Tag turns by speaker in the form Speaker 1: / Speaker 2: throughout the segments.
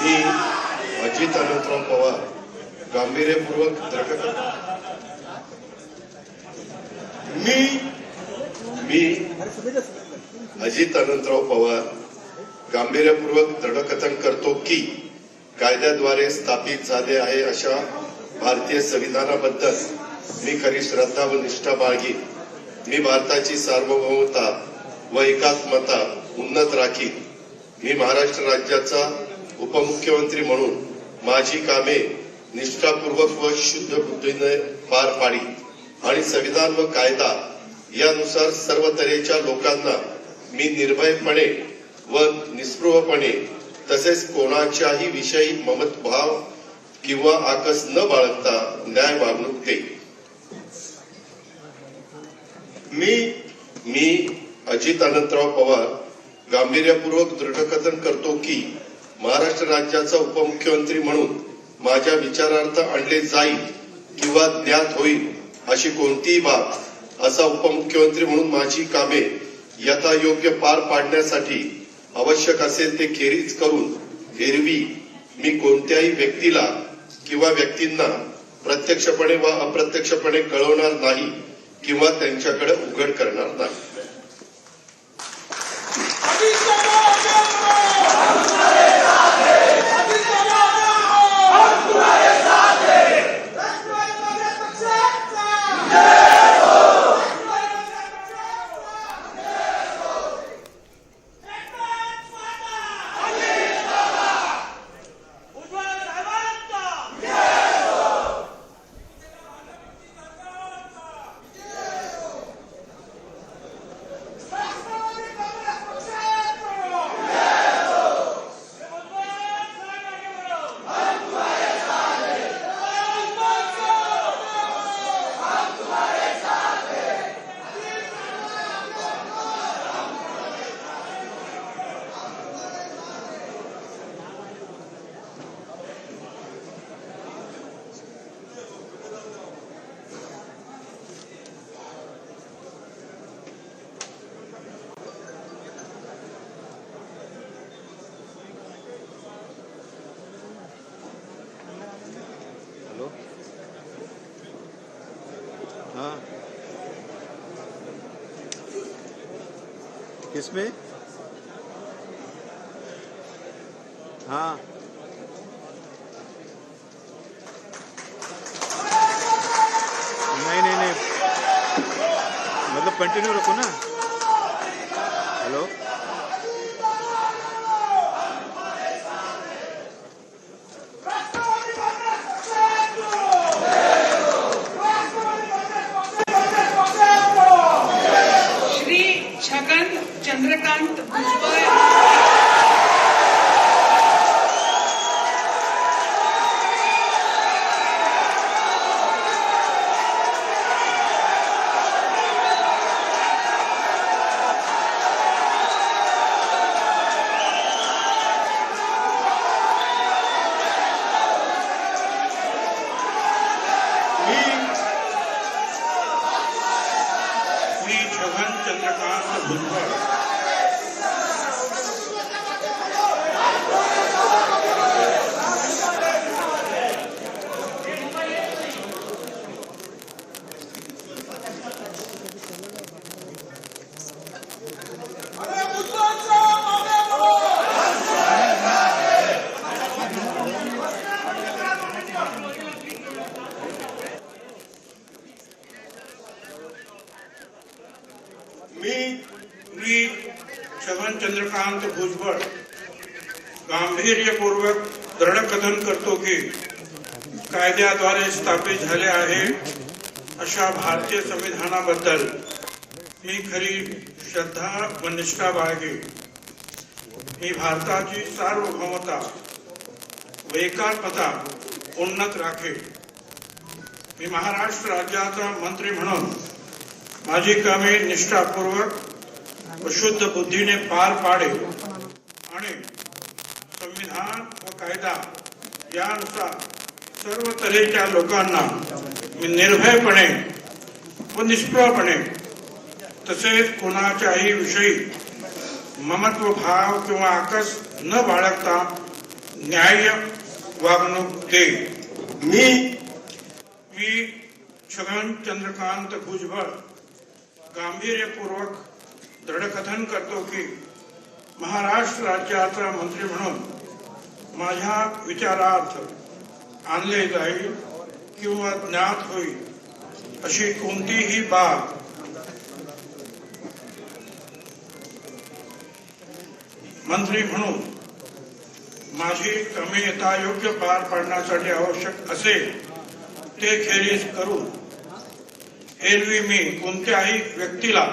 Speaker 1: मी अजित पवार गांभीर्यपूर्वक अजित पवार गांभीर्यपूर्वक दृढकथन करतो की कायद्याद्वारे स्थापित झाले आहे अशा भारतीय संविधानाबद्दल मी खरी श्रद्धा व निष्ठा बाळगीन. मी भारताची सार्वभौमता व एकात्मता उन्नत राखीन. मी महाराष्ट्र राज्याचा उपमुख्यमंत्री म्हणून माझी कामे निष्ठापूर्वक व शुद्ध बुद्धीने पार पाडी आणि संविधान व कायदा यानुसार सर्व तऱ्हेच्या लोकांना मी निर्भयपणे व निस्पृहपणे तसेच कोणाच्याही विषयी ममतभाव किंवा आकस न बाळगता न्याय वागणूक देईन. मी अजित पवार गांभीर्यपूर्वक दृढकथन करतो की महाराष्ट्र राज्याचा उपमुख्यमंत्री म्हणून माझ्या विचारार्थ आणले जाईल किंवा ज्ञात होईल अशी कोणतीही बाब असा उपमुख्यमंत्री म्हणून माझी कामे यथायोग्य पार पाडण्यासाठी आवश्यक असेल ते खेरीज करून एरवी मी कोणत्याही व्यक्तीला किंवा व्यक्तींना प्रत्यक्षपणे व अप्रत्यक्षपणे कळवणार नाही किंवा त्यांच्याकडे उघड करणार नाही.
Speaker 2: हाँ, किसमें? हाँ, नहीं, मतलब कंटिन्यू रखो ना. हेलो,
Speaker 3: चंद्रकांत भुजबळ चंद्रकांत भुजबळ मी चंद्रकांत भुजबळ गांभीर्यपूर्वक दृढकथन करतो की कायद्याद्वारे स्थापित झाले आहे अशा भारतीय संविधानाबद्दल मी खरी श्रद्धा व निष्ठा बाळगीन. मी भारताची सार्वभौमता व एकात्मता उन्नत राखेन. मी महाराष्ट्र राज्याचा मंत्री म्हणून माझी कामे निष्ठापूर्वक व शुद्ध बुद्धीने पार पाडे आणि संविधान व कायदा यानुसार सर्व तऱ्हेच्या लोकांना मी निर्भयपणे व निष्प्रभपणे तसेच कोणाच्याही विषयी ममत्व भाव किंवा आकस न बाळगता न्याय्य वागणूक देईल. मी छगन चंद्रकांत भुजबळ गांभीर्यपूर्वक दृढकथन करतो की महाराष्ट्र राज्याचा मंत्री म्हणून माझ्या विचारार्थ आणले जाईल किंवा ज्ञात होईल अशी कोणतीही बाब मंत्री म्हणून माझी कामे यथायोग्य पार पाडण्यासाठी आवश्यक असेल ते खेरीज करून एरवी मी कोणत्याही व्यक्तीला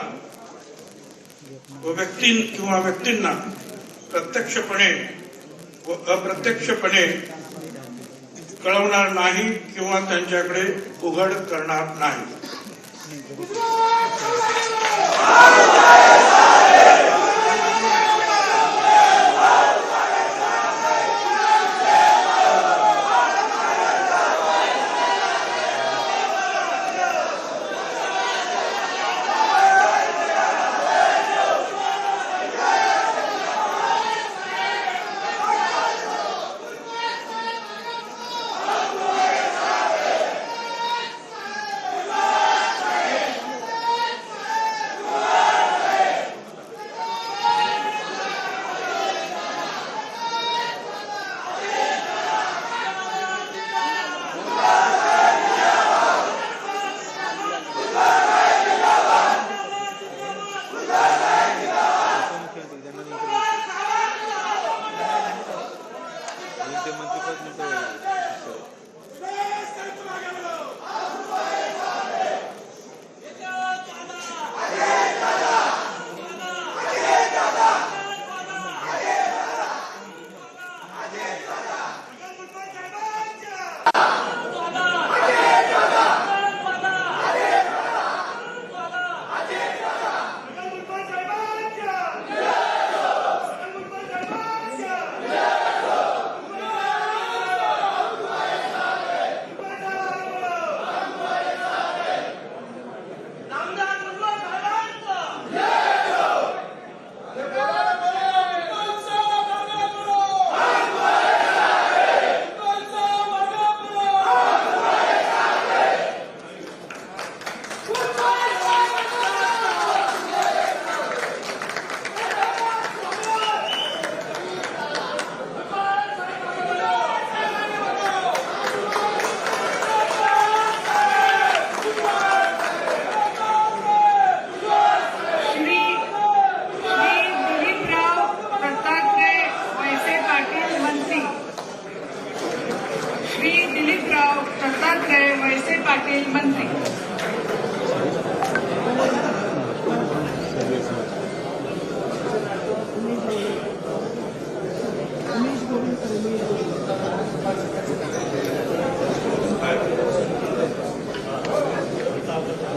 Speaker 3: व व्यक्तींना प्रत्यक्षपणे व अप्रत्यक्षपणे कळवणार नाही किंवा त्यांच्याकडे उघड करणार नाही.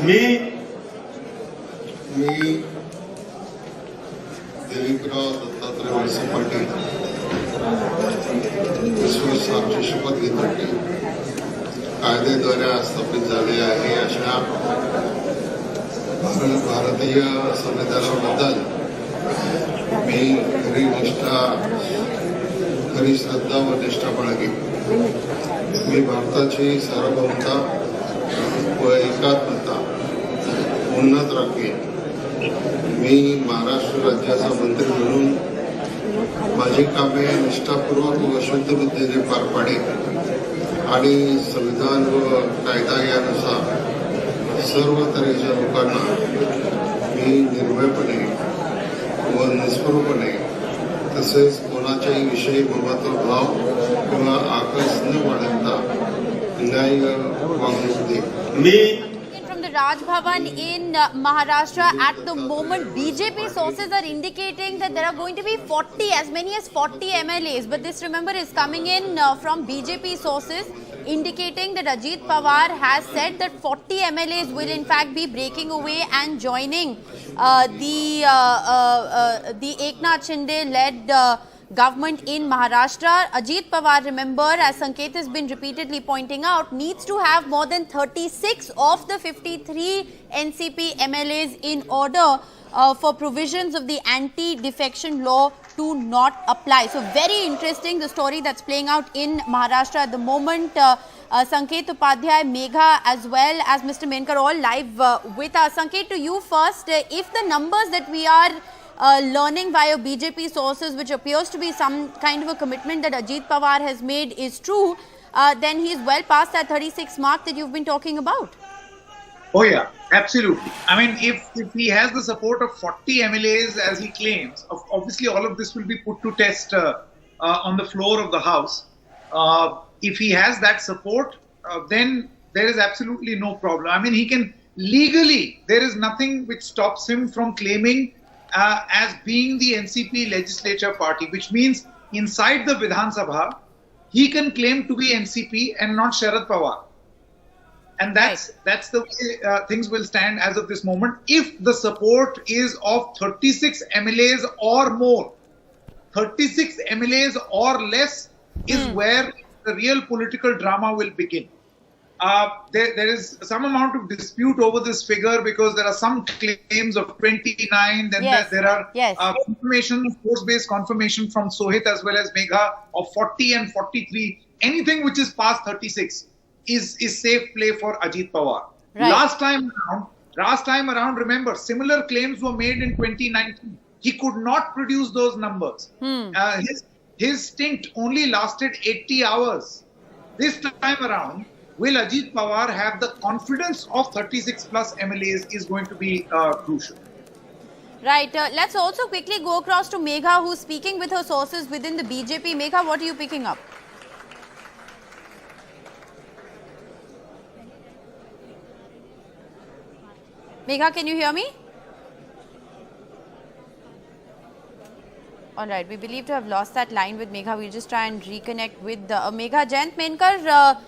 Speaker 1: मी देवेंद्र दत्तात्रय वळसे पाटील विश्वासाची शपथ घेतो की कायद्याद्वारे स्थापित झाले आहे अशा भारतीय संविधानाबद्दल मी खरी श्रद्धा व निष्ठा बाळगेन. मी भारताची सार्वभौमता व एकात्मता उन्नत राखेन. मी महाराष्ट्र राज्याचा मंत्री म्हणून माझी कामे निष्ठापूर्वक व शुद्ध बुद्धीने पार पाडेन आणि संविधान व कायदा यानुसार सर्व तऱ्हेच्या लोकांना मी निर्भयपणे व निस्पृहपणे तसेच कोणाच्याही विषयी ममत्व भाव किंवा आकस न बाळगता न्याय्य वागणूक देईन.
Speaker 4: From the Raj Bhavan in Maharashtra, at the moment BJP sources are indicating that there are going to be as many as 40 MLAs, but this, remember, is coming in from BJP sources indicating that Ajit Pawar has said that 40 MLAs will in fact be breaking away and joining the Eknath Shinde led government in Maharashtra. Ajit Pawar, remember, as Sanket has been repeatedly pointing out, needs to have more than 36 of the 53 NCP MLAs in order for provisions of the anti-defection law to not apply. So very interesting, the story that's playing out in Maharashtra at the moment. Sanket Upadhyay, Megha as well as Mr. Menkar all live with us. Sanket, to you first, if the numbers that we are learning via BJP sources, which appears to be some kind of a commitment that Ajit Pawar has made, is true, then he is well past that 36 mark that you've been talking about.
Speaker 5: Oh yeah, absolutely. I mean, if he has the support of 40 MLAs as he claims, obviously all of this will be put to test on the floor of the House. If he has that support, then there is absolutely no problem. I mean, he can legally, there is nothing which stops him from claiming as being the NCP legislature party, which means inside the Vidhan Sabha, he can claim to be NCP and not Sharad Pawar. And that's the way things will stand as of this moment. If the support is of 36 MLAs or more, 36 MLAs or less is where the real political drama will begin. There is some amount of dispute over this figure because there are some claims of 29, then there are confirmation, force-based confirmation from Sohit as well as Megha of 40 and 43. Anything which is past 36 is safe play for Ajit Pawar.
Speaker 4: Right.
Speaker 5: Last time around, remember, similar claims were made in 2019. He could not produce those numbers. His stint only lasted 80 hours. This time around, will Ajit Pawar have the confidence of 36 plus MLAs is going to be crucial.
Speaker 4: Right. Let's also quickly go across to Megha, who's speaking with her sources within the BJP. Megha, what are you picking up? Megha, can you hear me? All right, we believe to have lost that line with Megha. We'll just try and reconnect with Megha. Jayant Menkar,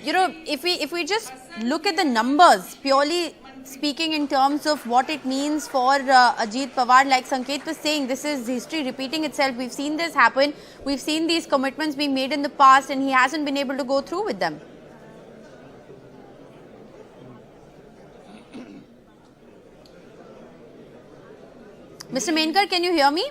Speaker 4: you know, if we just look at the numbers, purely speaking in terms of what it means for Ajit Pawar, like Sanket was saying, this is history repeating itself. We've seen this happen. We've seen these commitments being made in the past and he hasn't been able to go through with them. Mr. Menkar, can you hear me?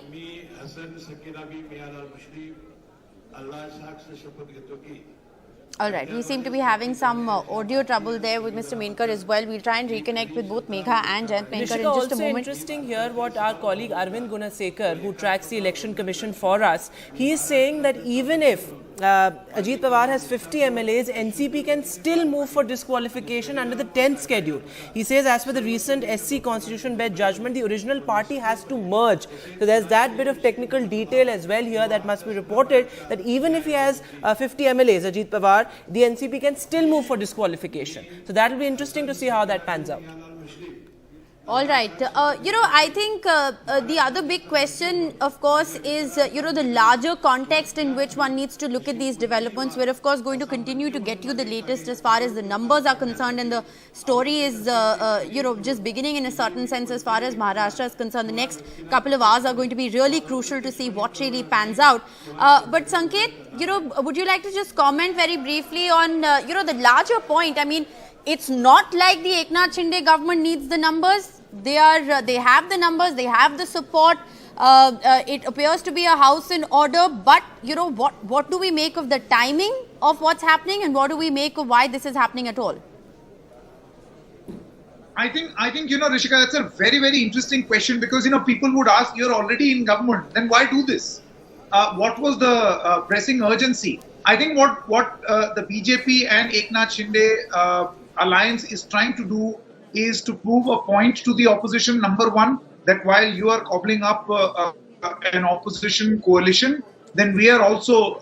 Speaker 4: All right, we seem to be having some audio trouble there with Mr. Menkar as well. We'll try and reconnect with both Megha and Jayant Menkar in just a moment.
Speaker 6: Interesting here what our colleague Arvind Gunasekar, who tracks the election commission for us, he is saying that even if Ajit Pawar has 50 MLAs, NCP can still move for disqualification under the 10th schedule. He says as per the recent SC Constitution Bench judgment, the original party has to merge. So there's that bit of technical detail as well here that must be reported, that even if he has 50 MLAs, Ajit Pawar, the NCP can still move for disqualification. So that will be interesting to see how that pans out.
Speaker 4: All right. You know, I think the other big question, of course, is, you know, the larger context in which one needs to look at these developments. We're, of course, going to continue to get you the latest as far as the numbers are concerned. And the story is, you know, just beginning in a certain sense as far as Maharashtra is concerned. The next couple of hours are going to be really crucial to see what really pans out. But Sanket, you know, would you like to just comment very briefly on, you know, the larger point? I mean, it's not like the Eknath Shinde government needs the numbers. They have the numbers, they have the support. It appears to be a house in order. But, you know, what do we make of the timing of what's happening, and what do we make of why this is happening at all?
Speaker 5: I think, you know, Rishika, that's a very, very interesting question because, you know, people would ask, you're already in government, then why do this? What was the pressing urgency? I think what the BJP and Eknath Shinde alliance is trying to do is to prove a point to the opposition, number one, that while you are cobbling up an opposition coalition, then we are also,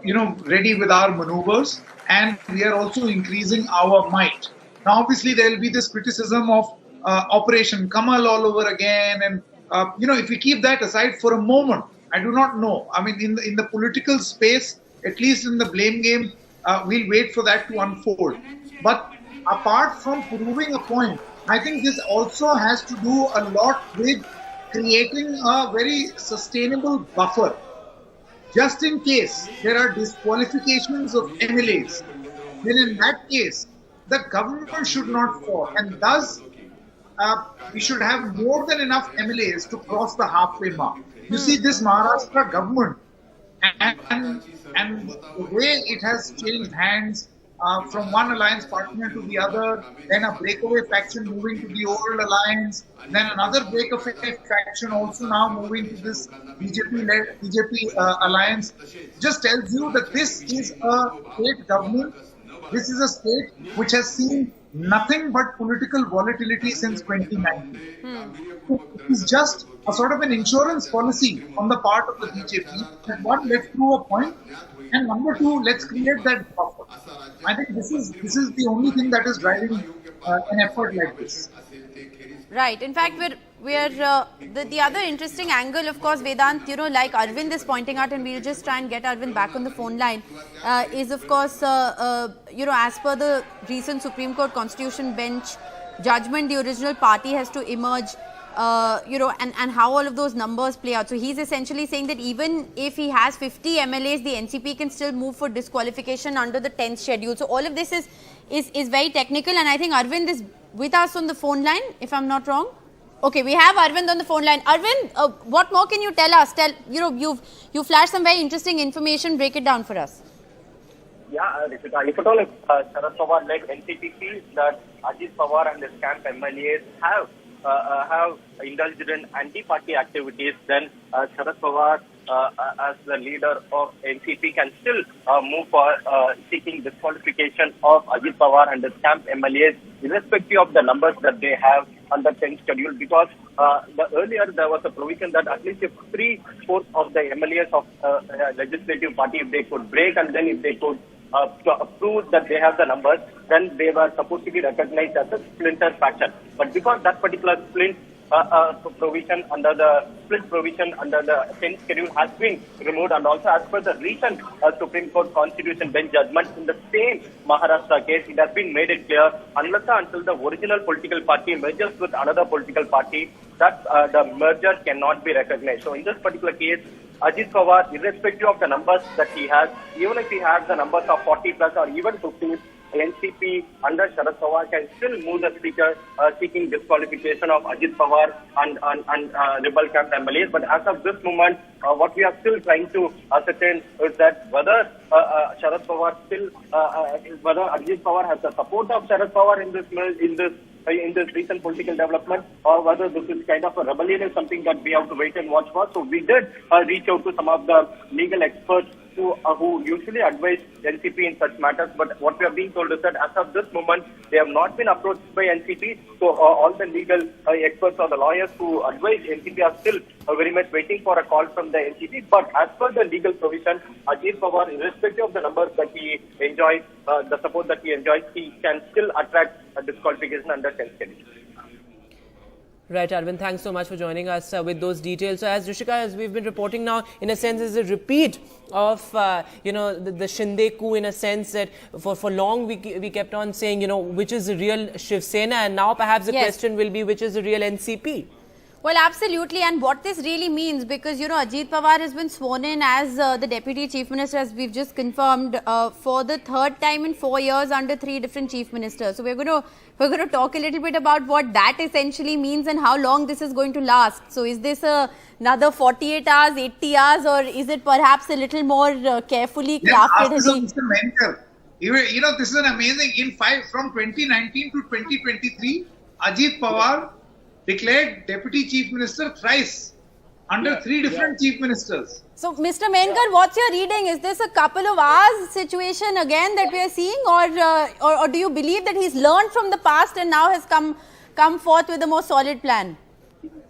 Speaker 5: you know, ready with our maneuvers, and we are also increasing our might. Now, obviously, there will be this criticism of Operation Kamal all over again, and you know, if we keep that aside for a moment, I do not know. I mean, in the political space, at least in the blame game, we'll wait for that to unfold. But apart from proving a point, I think this also has to do a lot with creating a very sustainable buffer. Just in case there are disqualifications of MLAs, then in that case, the government should not fall. And thus, we should have more than enough MLAs to cross the halfway mark. You see this Maharashtra government and the way it has changed hands from one alliance partner to the other, then a breakaway faction moving to the old alliance, then another breakaway faction also now moving to this BJP alliance, just tells you that this is a state government. This is a state which has seen nothing but political volatility since 2019. It's just a sort of an insurance policy on the part of the BJP that one, let's prove a point, and number two, let's create that buffer. I think this is the only thing that is driving an effort like this.
Speaker 4: Right. In fact, we're the other interesting angle, of course, Vedant, like Arvind is pointing out, and we'll just try and get Arvind back on the phone line, is of course, as per the recent Supreme Court Constitution bench judgment, the original party has to emerge, and how all of those numbers play out. So he's essentially saying that even if he has 50 MLAs, the NCP can still move for disqualification under the 10th schedule. So all of this is very technical, and I think Arvind is with us on the phone line, if I'm not wrong. Okay, we have Arvind on the phone line. Arvind, what more can you tell us? You flashed some very interesting information. Break it down for us.
Speaker 7: Yeah, Rishika, if at all, Sharad Pawar led NCP feels that Ajit Pawar and his camp MLAs have indulged in anti-party activities, then Sharad Pawar, as the leader of NCP, can still move for seeking disqualification of Ajit Pawar and his camp MLAs, irrespective of the numbers that they have on the 10th schedule. Because earlier there was a provision that at least if 3/4 of the MLAs of legislative party, if they could break and then if they could prove that they have the numbers, then they were supposed to be recognized as a splinter faction. But because that particular split provision under the split provision under the 10th schedule has been removed, and also as per the recent Supreme Court Constitution bench judgment in the same Maharashtra case, it has been made it clear unless and until the original political party merges with another political party, that the merger cannot be recognized. So in this particular case, Ajit Pawar, irrespective of the numbers that he has, even if he has the numbers of 40 plus or even 50, NCP under Sharad Pawar can still move the speaker seeking disqualification of Ajit Pawar and Rebel camp MLAs. But as of this moment, what we are still trying to ascertain is that whether Sharad Pawar whether Ajit Pawar has the support of Sharad Pawar in this recent political development, or whether this is kind of a rebellion is something that we have to wait and watch for. So we did reach out to some of the legal experts who usually advise NCP in such matters, but what we are being told is that as of this moment, they have not been approached by NCP. So all the legal experts or the lawyers who advise NCP are still very much waiting for a call from the NCP. But as per the legal provision, Ajit Pawar, irrespective of the numbers that he enjoys, the support that he enjoys, he can still attract a disqualification under 10th schedule.
Speaker 6: Right, Arvind, thanks so much for joining us with those details. So as Rishika, as we've been reporting now, in a sense, is a repeat of, the Shinde coup, in a sense that for long we kept on saying, which is the real Shiv Sena, and now perhaps the question will be which is the real NCP.
Speaker 4: Well, absolutely. And what this really means, because, Ajit Pawar has been sworn in as the Deputy Chief Minister, as we've just confirmed, for the third time in 4 years under 3 different Chief Ministers. So we're going to talk a little bit about what that essentially means and how long this is going to last. So is this another 48 hours, 80 hours, or is it perhaps a little more carefully crafted?
Speaker 5: Mr. Menkar, this is an amazing, from 2019 to 2023, Ajit Pawar declared Deputy Chief Minister thrice under 3 different Chief Ministers.
Speaker 4: So, Mr. Menkar, what's your reading? Is this a couple of hours situation again that we are seeing, or do you believe that he's learned from the past and now has come forth with a more solid plan?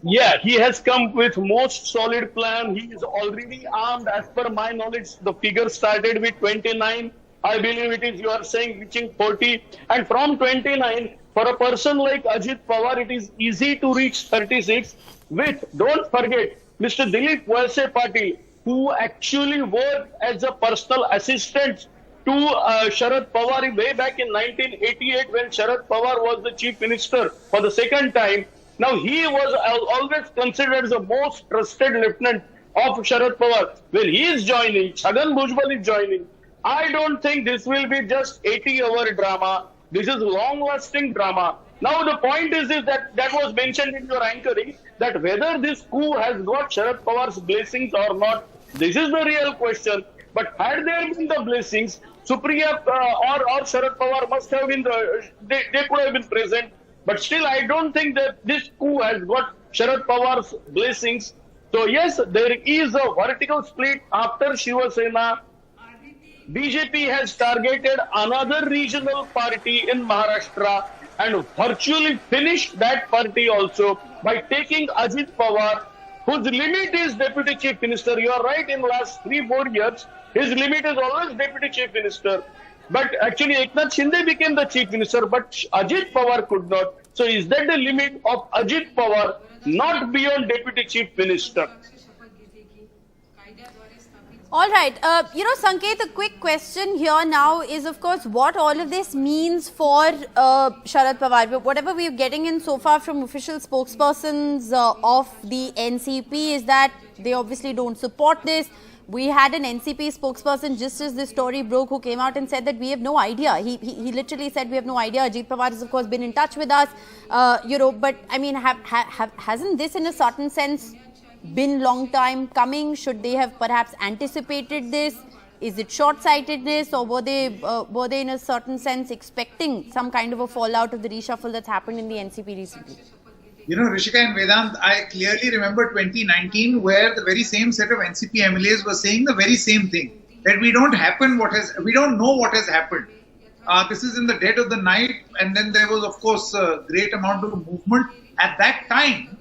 Speaker 8: Yeah, he has come with most solid plan. He is already armed. As per my knowledge, the figure started with 29. I believe it is, you are saying, reaching 40. And from 29, for a person like Ajit Pawar, it is easy to reach 36 with, don't forget, Mr. Dilip Walse Patil, who actually worked as a personal assistant to Sharad Pawar way back in 1988 when Sharad Pawar was the Chief Minister for the second time. Now, he was always considered the most trusted lieutenant of Sharad Pawar. Well, he is joining, Chhagan Bhujbal is joining. I don't think this will be just 80-hour drama. This is long-lasting drama. Now, the point is that was mentioned in your anchoring, that whether this coup has got Sharad Pawar's blessings or not. This is the real question. But had there been the blessings, Supriya or Sharad Pawar must have been they could have been present. But still, I don't think that this coup has got Sharad Pawar's blessings. So yes, there is a vertical split after Shiva Sena. BJP has targeted another regional party in Maharashtra and virtually finished that party also by taking Ajit Pawar, whose limit is Deputy Chief Minister. You are right, in the last 3-4 years, his limit is always Deputy Chief Minister. But actually, Eknath Shinde became the Chief Minister, but Ajit Pawar could not. So is that the limit of Ajit Pawar, not beyond Deputy Chief Minister?
Speaker 4: All right. Sanket, a quick question here now is, of course, what all of this means for Sharad Pawar. Whatever we're getting in so far from official spokespersons of the NCP is that they obviously don't support this. We had an NCP spokesperson just as this story broke who came out and said that we have no idea. He literally said we have no idea. Ajit Pawar has, of course, been in touch with us, but I mean, hasn't this in a certain sense been long time coming? Should they have perhaps anticipated this? Is it short-sightedness, or were they in a certain sense expecting some kind of a fallout of the reshuffle that's happened in the NCP recently?
Speaker 5: You know, Rishika and Vedant, I clearly remember 2019 where the very same set of NCP MLAs were saying the very same thing, that we don't know what has happened. This is in the dead of the night, and then there was, of course, a great amount of movement. At that time,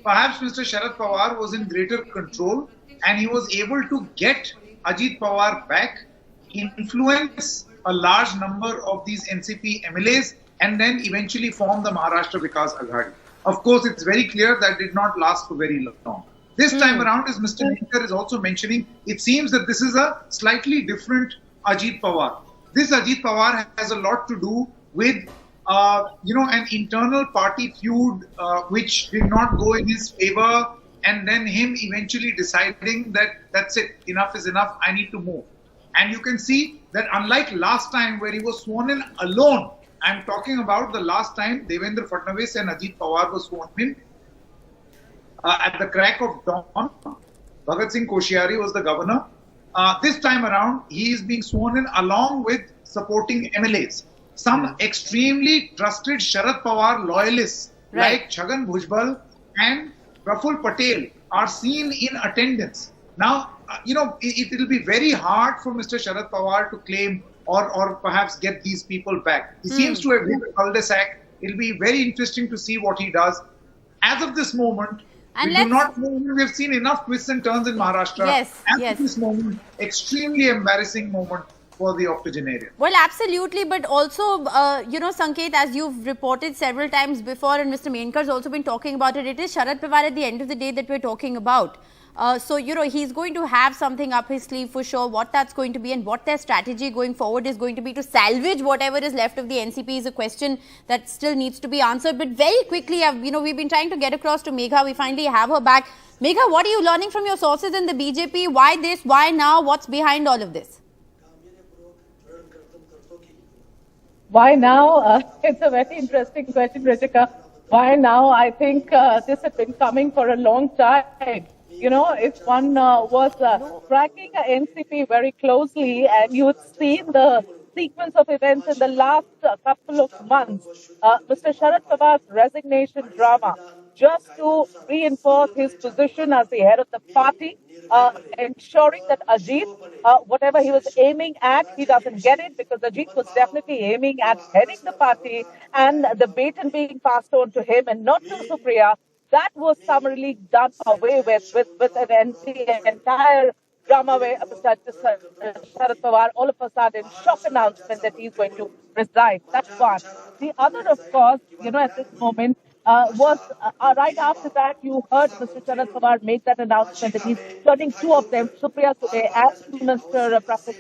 Speaker 5: perhaps Mr. Sharad Pawar was in greater control and he was able to get Ajit Pawar back, influence a large number of these NCP MLAs, and then eventually form the Maharashtra Vikas Aghadi. Of course, it's very clear that did not last for very long. This time around, as Mr. Linkar is also mentioning, it seems that this is a slightly different Ajit Pawar. This Ajit Pawar has a lot to do with an internal party feud which did not go in his favor, and then him eventually deciding that that's it, enough is enough, I need to move. And you can see that unlike last time where he was sworn in alone, I'm talking about the last time Devendra Fadnavis and Ajit Pawar were sworn in at the crack of dawn. Bhagat Singh Koshyari was the governor. This time around, he is being sworn in along with supporting MLAs. Some extremely trusted Sharad Pawar loyalists like Chhagan Bhujbal and Praful Patel are seen in attendance. Now, it will be very hard for Mr. Sharad Pawar to claim or perhaps get these people back. He seems to have hit a cul-de-sac. It'll be very interesting to see what he does. As of this moment, we do not know. We've seen enough twists and turns in Maharashtra.
Speaker 4: Yes.
Speaker 5: At this moment, extremely embarrassing moment for the octogenarian.
Speaker 4: Well, absolutely, but also, Sanket, as you've reported several times before, and Mr. Menkar's also been talking about it, it is Sharad Pawar at the end of the day that we're talking about. So, he's going to have something up his sleeve for sure. What that's going to be and what their strategy going forward is going to be to salvage whatever is left of the NCP is a question that still needs to be answered. But very quickly, we've been trying to get across to Megha. We finally have her back. Megha, what are you learning from your sources in the BJP? Why this? Why now? What's behind all of this?
Speaker 9: Why now? It's a very interesting question, Rishika. Why now? I think this had been coming for a long time. If one was tracking NCP very closely and you would see the sequence of events in the last couple of months, Mr. Sharad Pawar's resignation drama, just to reinforce his position as the head of the party, ensuring that Ajit, whatever he was aiming at, he doesn't get it, because Ajit was definitely aiming at heading the party, and the baton being passed on to him and not to Supriya. That was summarily done away with an entire drama where Mr. Sharad Pawar all of a sudden shock announcement that he's going to resign. That's one. The other, of course, at this moment was right after that you heard Mr. Sharad Pawar make that announcement that he's turning two of them, Supriya Sube as Mr. Praful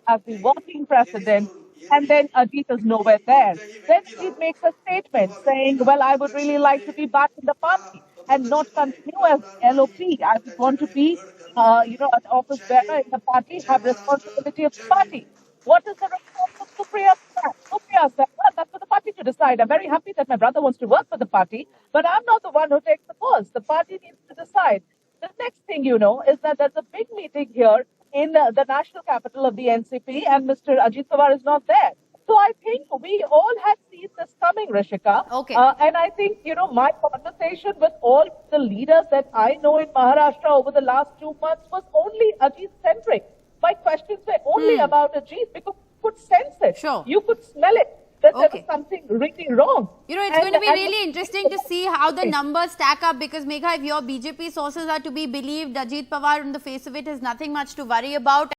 Speaker 9: as the working president. And then Ajit is nowhere there. Then he makes a statement saying, well, I would really like to be back in the party and not continue as LOP. I would want to be, an office bearer in the party, have responsibility of the party. What is the response of Supriya? Supriya said, well, that's for the party to to decide. I'm very happy that my brother wants to work for the party, but I'm not the one who takes the calls. The party needs to decide. The next thing you know is that there's a big meeting here in the national capital of the NCP, and Mr. Ajit Pawar is not there. So I think we all had seen this coming, Rishika.
Speaker 4: Okay.
Speaker 9: And I think, my conversation with all the leaders that I know in Maharashtra over the last 2 months was only Ajit-centric. My questions were only about Ajit because you could sense it.
Speaker 4: Sure.
Speaker 9: You could smell it. That there
Speaker 4: Okay.
Speaker 9: was something really wrong.
Speaker 4: It's going to be really interesting to see how the numbers stack up, because Megha, if your BJP sources are to be believed, Ajit Pawar on the face of it has nothing much to worry about.